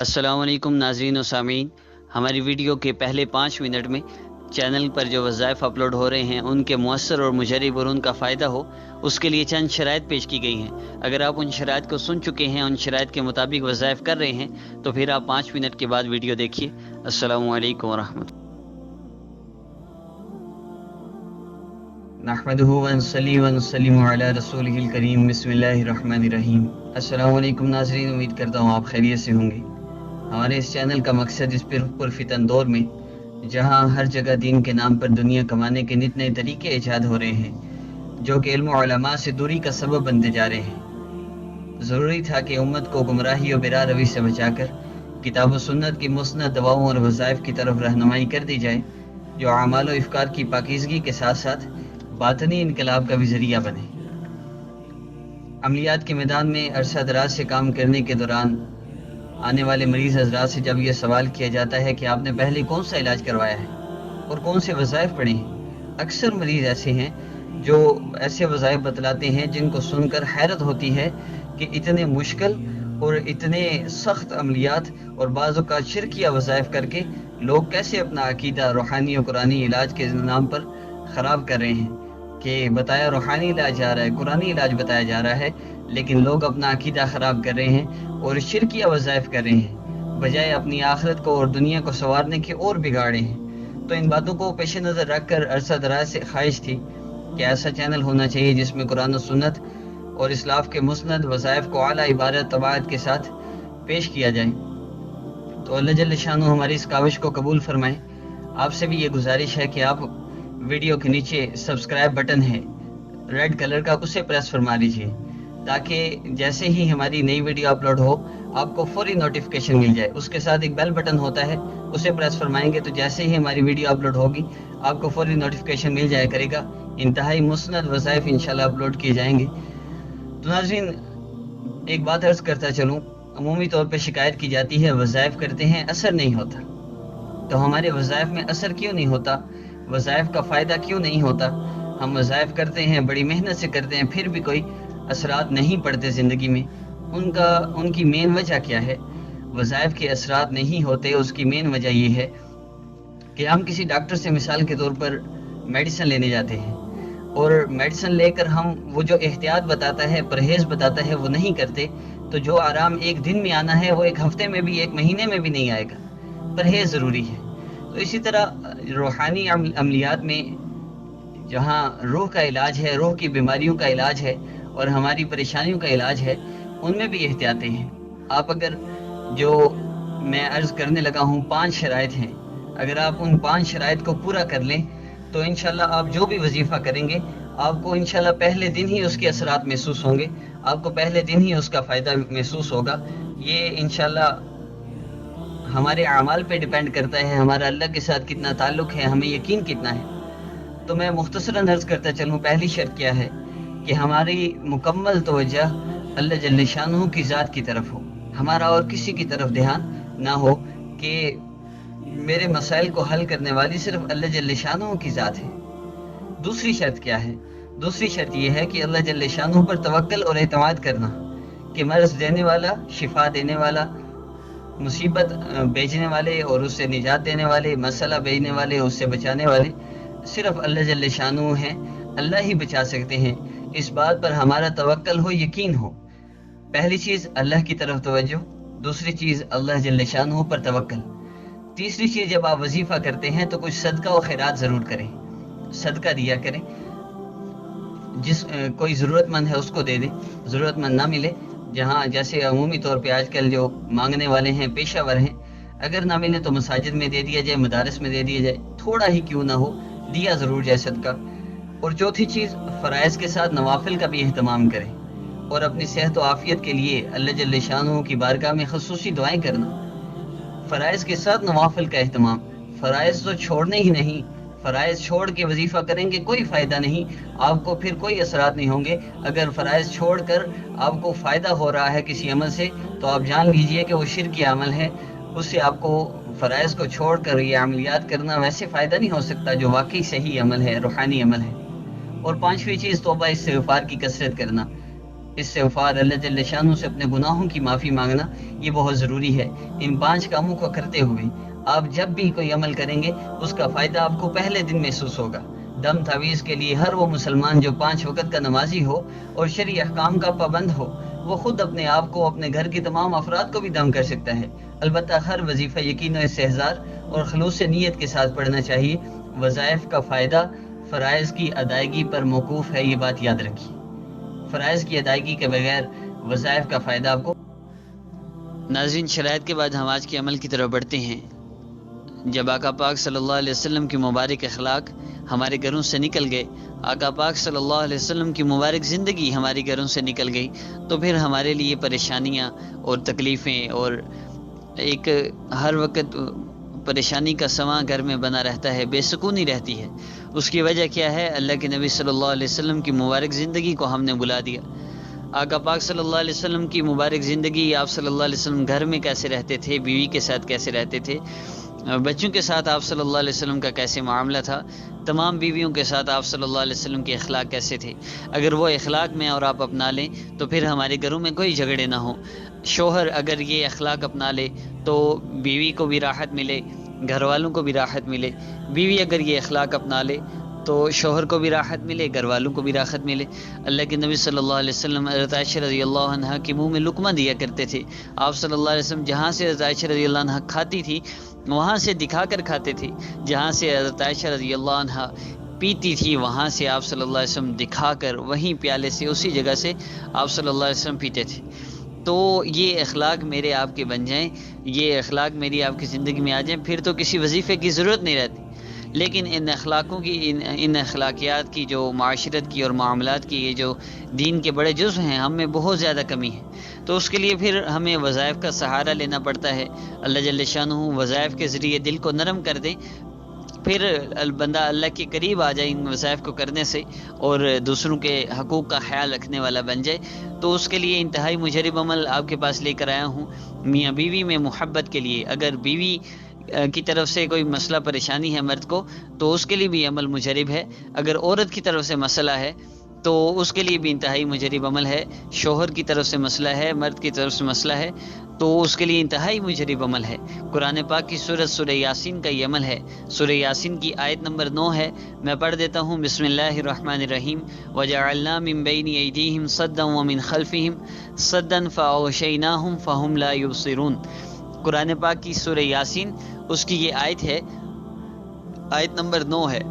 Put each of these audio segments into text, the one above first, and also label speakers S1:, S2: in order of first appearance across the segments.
S1: السلام علیکم ناظرین و سامعین، ہماری ویڈیو کے پہلے 5 منٹ میں چینل پر جو وظائف اپلوڈ ہو رہے ہیں ان کے مؤثر اور مجرب اور ان کا فائدہ ہو، اس کے لیے چند شرائط پیش کی گئی ہیں۔ اگر آپ ان شرائط کو سن چکے ہیں، ان شرائط کے مطابق وظائف کر رہے ہیں، تو پھر آپ 5 منٹ کے بعد ویڈیو دیکھیے۔ السلام علیکم ورحمۃ اللہ۔ نحمدہ ونصلی ونسلم علی رسولہ الکریم، بسم اللہ الرحمن الرحیم۔ السلام علیکم ناظرین، امید کرتا ہوں آپ خیریت سے ہوں گے۔ ہمارے اس چینل کا مقصد اس پرفتن دور میں، جہاں ہر جگہ دین کے نام پر دنیا کمانے کے نت نئے طریقے ایجاد ہو رہے ہیں جو کہ علم و علماء سے دوری کا سبب بنتے جا رہے ہیں، ضروری تھا کہ امت کو گمراہی و برا روی سے بچا کر کتاب و سنت کی مسند دواؤں اور وظائف کی طرف رہنمائی کر دی جائے، جو اعمال و افکار کی پاکیزگی کے ساتھ ساتھ باطنی انقلاب کا بھی ذریعہ بنے۔ عملیات کے میدان میں عرصہ دراز سے کام کرنے کے دوران آنے والے مریض حضرات سے جب یہ سوال کیا جاتا ہے کہ آپ نے پہلے کون سا علاج کروایا ہے اور کون سے وظائف پڑھے ہیں، اکثر مریض ایسے ہیں جو ایسے وظائف بتلاتے ہیں جن کو سن کر حیرت ہوتی ہے کہ اتنے مشکل اور اتنے سخت عملیات اور بعض اوقات شرکیہ وظائف کر کے لوگ کیسے اپنا عقیدہ روحانی و قرآنی علاج کے نام پر خراب کر رہے ہیں کہ بتایا روحانی علاج جا رہا ہے، قرآنی علاج بتایا جا رہا ہے، لیکن لوگ اپنا عقیدہ خراب کر رہے ہیں اور شرکیہ وظائف کر رہے ہیں، بجائے اپنی آخرت کو اور دنیا کو سنوارنے کے اور بگاڑے ہیں۔ تو ان باتوں کو پیش نظر رکھ کر عرصہ دراز سے خواہش تھی کہ ایسا چینل ہونا چاہیے جس میں قرآن و سنت اور اسلاف کے مسند وظائف کو اعلیٰ عبارت طباعت کے ساتھ پیش کیا جائے۔ تو اللہ جل شانہ ہماری اس کاوش کو قبول فرمائے۔ آپ سے بھی یہ گزارش ہے کہ آپ ویڈیو کے نیچے سبسکرائب بٹن ہے ریڈ کلر کا، اسے پریس فرما لیجئے تاکہ جیسے ہی ہماری نئی ویڈیو اپلوڈ ہو آپ کو فوری نوٹیفیکیشن مل جائے۔ اس کے ساتھ ایک بیل بٹن ہوتا ہے، اسے پریس فرمائیں گے تو جیسے ہی ہماری ویڈیو اپلوڈ ہوگی آپ کو فوری نوٹیفیکیشن مل جائے کرے گا۔ انتہائی مسند وظائف انشاءاللہ اپلوڈ کیے جائیں گے۔ تو ناظرین، ایک بات عرض کرتا چلوں، عمومی طور پہ شکایت کی جاتی ہے وظائف کرتے ہیں اثر نہیں ہوتا، تو ہمارے وظائف میں اثر کیوں نہیں ہوتا؟ وظائف کا فائدہ کیوں نہیں ہوتا؟ ہم وظائف کرتے ہیں، بڑی محنت سے کرتے ہیں، پھر بھی کوئی اثرات نہیں پڑتے زندگی میں۔ ان کی مین وجہ کیا ہے؟ وظائف کے اثرات نہیں ہوتے، اس کی مین وجہ یہ ہے کہ ہم کسی ڈاکٹر سے مثال کے طور پر میڈیسن لینے جاتے ہیں اور میڈیسن لے کر ہم وہ جو احتیاط بتاتا ہے، پرہیز بتاتا ہے، وہ نہیں کرتے، تو جو آرام ایک دن میں آنا ہے وہ ایک ہفتے میں بھی، ایک مہینے میں بھی نہیں آئے گا۔ پرہیز ضروری ہے۔ تو اسی طرح روحانی عملیات میں جہاں روح کا علاج ہے، روح کی بیماریوں کا علاج ہے اور ہماری پریشانیوں کا علاج ہے، ان میں بھی احتیاطیں ہیں۔ آپ اگر جو میں عرض کرنے لگا ہوں 5 شرائط ہیں، اگر آپ ان 5 شرائط کو پورا کر لیں تو انشاءاللہ آپ جو بھی وظیفہ کریں گے آپ کو انشاءاللہ پہلے دن ہی اس کے اثرات محسوس ہوں گے، آپ کو پہلے دن ہی اس کا فائدہ محسوس ہوگا۔ یہ انشاءاللہ ہمارے اعمال پہ ڈیپینڈ کرتا ہے، ہمارا اللہ کے ساتھ کتنا تعلق ہے، ہمیں یقین کتنا ہے۔ تو میں مختصراً عرض کرتا چلوں، پہلی شرط کیا ہے کہ ہماری مکمل توجہ اللہ جل شانہ کی ذات کی طرف ہو، ہمارا اور کسی کی طرف دھیان نہ ہو کہ میرے مسائل کو حل کرنے والی صرف اللہ جل شانہ کی ذات ہے۔ دوسری شرط کیا ہے؟ دوسری شرط یہ ہے کہ اللہ جل شانہ پر توکل اور اعتماد کرنا کہ مرض دینے والا، شفا دینے والا، مصیبت بھیجنے والے اور اس سے نجات دینے والے، مسئلہ بھیجنے والے، اس سے بچانے والے صرف اللہ جل شانہ ہیں، اللہ ہی بچا سکتے ہیں۔ اس بات پر ہمارا توکل ہو، یقین ہو۔ پہلی چیز اللہ کی طرف توجہ، دوسری چیز اللہ جل شانہ پر توکل، تیسری چیز جب آپ وظیفہ کرتے ہیں تو کچھ صدقہ و خیرات ضرور کریں، صدقہ دیا کریں، کوئی ضرورت مند ہے اس کو دے دیں، ضرورت مند نہ ملے، جہاں جیسے عمومی طور پہ آج کل جو مانگنے والے ہیں پیشہ ور ہیں، اگر نہ ملے تو مساجد میں دے دیا جائے، مدارس میں دے دیا جائے، تھوڑا ہی کیوں نہ ہو دیا ضرور جائے صدقہ۔ اور چوتھی چیز فرائض کے ساتھ نوافل کا بھی اہتمام کریں اور اپنی صحت و عافیت کے لیے اللہ جل شانہ کی بارگاہ میں خصوصی دعائیں کرنا۔ فرائض کے ساتھ نوافل کا اہتمام، فرائض تو چھوڑنے ہی نہیں، فرائض چھوڑ کے وظیفہ کریں گے کوئی فائدہ نہیں، آپ کو پھر کوئی اثرات نہیں ہوں گے۔ اگر فرائض چھوڑ کر آپ کو فائدہ ہو رہا ہے کسی عمل سے تو آپ جان لیجئے کہ وہ شرکی عمل ہے، اس سے آپ کو فرائض کو چھوڑ کر یہ عملیات کرنا ویسے فائدہ نہیں ہو سکتا جو واقعی صحیح عمل ہے، روحانی عمل ہے۔ اور پانچویں چیز توبہ استغفار کی کثرت کرنا، استغفار، اللہ جل شانہ سے اپنے گناہوں کی معافی مانگنا، یہ بہت ضروری ہے۔ ان 5 کاموں کو کرتے ہوئے آپ جب بھی کوئی عمل کریں گے اس کا فائدہ آپ کو پہلے دن محسوس ہوگا۔ دم تعویذ کے لیے ہر وہ مسلمان جو 5 وقت کا نمازی ہو اور شرعی احکام کا پابند ہو، وہ خود اپنے آپ کو، اپنے گھر کے تمام افراد کو بھی دم کر سکتا ہے۔ البتہ ہر وظیفہ یقین و استحضار اور خلوص نیت کے ساتھ پڑھنا چاہیے۔ وظائف کا فائدہ فرائض کی ادائیگی پر موقوف ہے، یہ بات یاد رکھیے۔ فرائض کی ادائیگی کے بغیر وظائف کا فائدہ آپ کو۔ ناظرین، شرائط کے بعد ہم آج کے عمل کی طرف بڑھتے ہیں۔ جب آقا پاک صلی اللہ علیہ وسلم کی مبارک اخلاق ہمارے گھروں سے نکل گئے، آقا پاک صلی اللہ علیہ وسلم کی مبارک زندگی ہمارے گھروں سے نکل گئی، تو پھر ہمارے لیے پریشانیاں اور تکلیفیں اور ایک ہر وقت پریشانی کا سماں گھر میں بنا رہتا ہے، بے سکونی رہتی ہے۔ اس کی وجہ کیا ہے؟ اللہ کے نبی صلی اللہ علیہ وسلم کی مبارک زندگی کو ہم نے بلا دیا۔ آقا پاک صلی اللہ علیہ وسلم کی مبارک زندگی، آپ صلی اللہ علیہ وسلم گھر میں کیسے رہتے تھے، بیوی کے ساتھ کیسے رہتے تھے، بچوں کے ساتھ آپ صلی اللہ علیہ وسلم کا کیسے معاملہ تھا، تمام بیویوں کے ساتھ آپ صلی اللہ علیہ وسلم کے اخلاق کیسے تھے، اگر وہ اخلاق میں اور آپ اپنا لیں تو پھر ہمارے گھروں میں کوئی جھگڑے نہ ہوں۔ شوہر اگر یہ اخلاق اپنا لے تو بیوی کو بھی راحت ملے، گھر والوں کو بھی راحت ملے۔ بیوی اگر یہ اخلاق اپنا لے تو شوہر کو بھی راحت ملے، گھر والوں کو بھی راحت ملے۔ اللہ کے نبی صلی اللہ علیہ وسلم حضرت عائشہ رضی اللہ عنہ کے منہ میں لقمہ دیا کرتے تھے۔ آپ صلی اللہ علیہ وسلم جہاں سے حضرت عائشہ رضی اللہ عنہ کھاتی تھی وہاں سے دکھا کر کھاتے تھے، جہاں سے حضرت عائشہ رضی اللہ عنہ پیتی تھی وہاں سے آپ صلی اللہ علیہ وسلم دکھا کر وہیں پیالے سے اسی جگہ سے آپ صلی اللہ علیہ وسلم پیتے تھے۔ تو یہ اخلاق میرے آپ کے بن جائیں، یہ اخلاق میری آپ کی زندگی میں آ جائیں، پھر تو کسی وظیفے کی ضرورت نہیں رہتی۔ لیکن ان اخلاقوں کی، ان اخلاقیات کی، جو معاشرت کی اور معاملات کی، یہ جو دین کے بڑے جزو ہیں، ہم میں بہت زیادہ کمی ہے۔ تو اس کے لیے پھر ہمیں وظائف کا سہارا لینا پڑتا ہے۔ اللہ جل شانہ وظائف کے ذریعے دل کو نرم کر دے، پھر بندہ اللہ کے قریب آ جائے ان وظائف کو کرنے سے، اور دوسروں کے حقوق کا خیال رکھنے والا بن جائے۔ تو اس کے لیے انتہائی مجرب عمل آپ کے پاس لے کر آیا ہوں، میاں بیوی میں محبت کے لیے۔ اگر بیوی کی طرف سے کوئی مسئلہ پریشانی ہے مرد کو تو اس کے لیے بھی عمل مجرب ہے، اگر عورت کی طرف سے مسئلہ ہے تو اس کے لیے بھی انتہائی مجرب عمل ہے، شوہر کی طرف سے مسئلہ ہے، مرد کی طرف سے مسئلہ ہے تو اس کے لیے انتہائی مجرب عمل ہے۔ قرآن پاک کی سورہ یاسین کا یہ عمل ہے۔ سورہ یاسین کی آیت نمبر 9 ہے، میں پڑھ دیتا ہوں، بسم اللہ الرحمن الرحیم، وَجَعَلْنَا مِن بَيْنِ أَيْدِيهِمْ صَدًّا وَمِنْ خَلْفِهِمْ صَدًّا فَأَغْشَيْنَاهُمْ فَهُمْ لَا يُبْصِرُونَ۔ قرآن پاک کی سورہ یاسین، اس کی یہ آیت ہے، آیت نمبر 9 ہے۔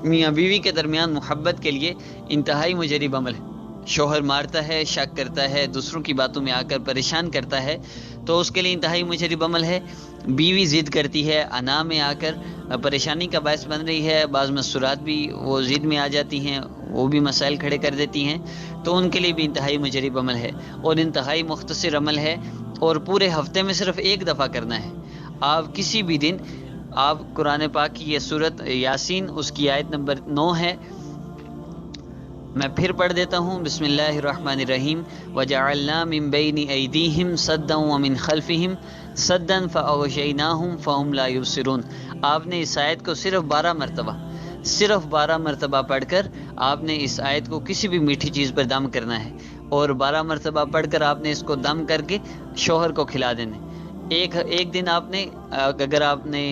S1: میاں بیوی کے درمیان محبت کے لیے انتہائی مجرب عمل ہے۔ شوہر مارتا ہے، شک کرتا ہے، دوسروں کی باتوں میں آ کر پریشان کرتا ہے تو اس کے لیے انتہائی مجرب عمل ہے۔ بیوی ضد کرتی ہے، انا میں آ کر پریشانی کا باعث بن رہی ہے، بعض مسورات بھی وہ ضد میں آ جاتی ہیں، وہ بھی مسائل کھڑے کر دیتی ہیں، تو ان کے لیے بھی انتہائی مجرب عمل ہے اور انتہائی مختصر عمل ہے، اور پورے ہفتے میں صرف ایک دفعہ کرنا ہے۔ آپ کسی بھی دن آپ قرآن پاک کی یہ سورت یاسین، اس کی آیت نمبر 9 ہے، میں پھر پڑھ دیتا ہوں، بسم اللہ الرحمن الرحیم، وَجَعَلْنَا مِن بَيْنِ أَيْدِيهِمْ صَدًّا وَمِنْ خَلْفِهِمْ صَدًّا فَأَغْشَيْنَاهُمْ فَهُمْ لَا يُبْصِرُونَ۔ آپ نے اس آیت کو صرف 12 مرتبہ پڑھ کر آپ نے اس آیت کو کسی بھی میٹھی چیز پر دم کرنا ہے، اور 12 مرتبہ پڑھ کر آپ نے اس کو دم کر کے شوہر کو کھلا دینا ہے۔ ایک دن آپ نے، اگر آپ نے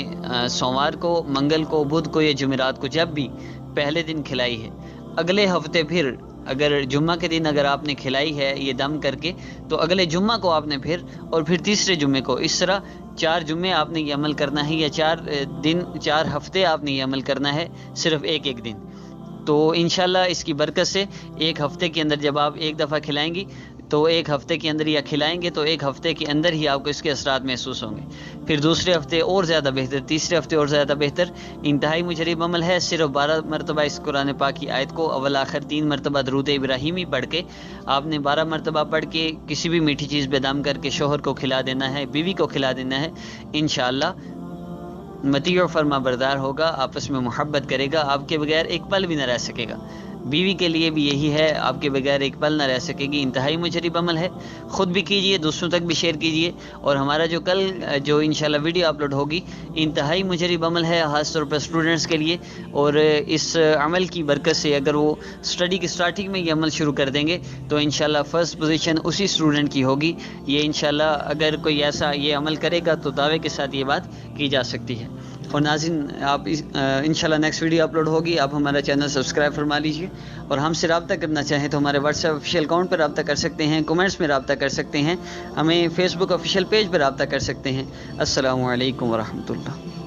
S1: سوموار کو، منگل کو، بدھ کو یا جمعرات کو، جب بھی پہلے دن کھلائی ہے، اگلے ہفتے پھر اگر جمعہ کے دن اگر آپ نے کھلائی ہے یہ دم کر کے، تو اگلے جمعہ کو آپ نے پھر، اور پھر تیسرے جمعے کو، اس طرح 4 جمعے آپ نے یہ عمل کرنا ہے، یا 4 ہفتے آپ نے یہ عمل کرنا ہے، صرف ایک دن۔ تو انشاءاللہ اس کی برکت سے ایک ہفتے کے اندر جب آپ ایک دفعہ کھلائیں گی تو ایک ہفتے کے اندر، یا کھلائیں گے تو ایک ہفتے کے اندر ہی آپ کو اس کے اثرات محسوس ہوں گے۔ پھر دوسرے ہفتے اور زیادہ بہتر، تیسرے ہفتے اور زیادہ بہتر۔ انتہائی مجرب عمل ہے، صرف 12 مرتبہ اس قرآن پاک کی آیت کو اول آخر 3 مرتبہ درود ابراہیمی پڑھ کے، آپ نے 12 مرتبہ پڑھ کے کسی بھی میٹھی چیز پہ دم کر کے شوہر کو کھلا دینا ہے، بیوی کو کھلا دینا ہے۔ انشاءاللہ مطیع و فرما بردار ہوگا، آپس میں محبت کرے گا، آپ کے بغیر ایک پل بھی نہ رہ سکے گا۔ بیوی کے لیے بھی یہی ہے، آپ کے بغیر ایک پل نہ رہ سکے گی، انتہائی مجرب عمل ہے، خود بھی کیجئے، دوسروں تک بھی شیئر کیجئے، اور ہمارا جو کل جو انشاءاللہ ویڈیو اپلوڈ ہوگی انتہائی مجرب عمل ہے خاص طور پر اسٹوڈنٹس کے لیے، اور اس عمل کی برکت سے اگر وہ اسٹڈی کی اسٹارٹنگ میں یہ عمل شروع کر دیں گے تو انشاءاللہ فرسٹ پوزیشن اسی اسٹوڈنٹ کی ہوگی۔ یہ انشاءاللہ اگر کوئی ایسا یہ عمل کرے گا تو دعوے کے ساتھ یہ بات کی جا سکتی ہے۔ اور ناظرین آپ انشاءاللہ نیکسٹ ویڈیو اپلوڈ ہوگی، آپ ہمارا چینل سبسکرائب فرما لیجئے، اور ہم سے رابطہ کرنا چاہیں تو ہمارے واٹس ایپ آفیشیل اکاؤنٹ پر رابطہ کر سکتے ہیں، کمنٹس میں رابطہ کر سکتے ہیں، ہمیں فیس بک آفیشیل پیج پر رابطہ کر سکتے ہیں۔ السلام علیکم ورحمۃ اللہ۔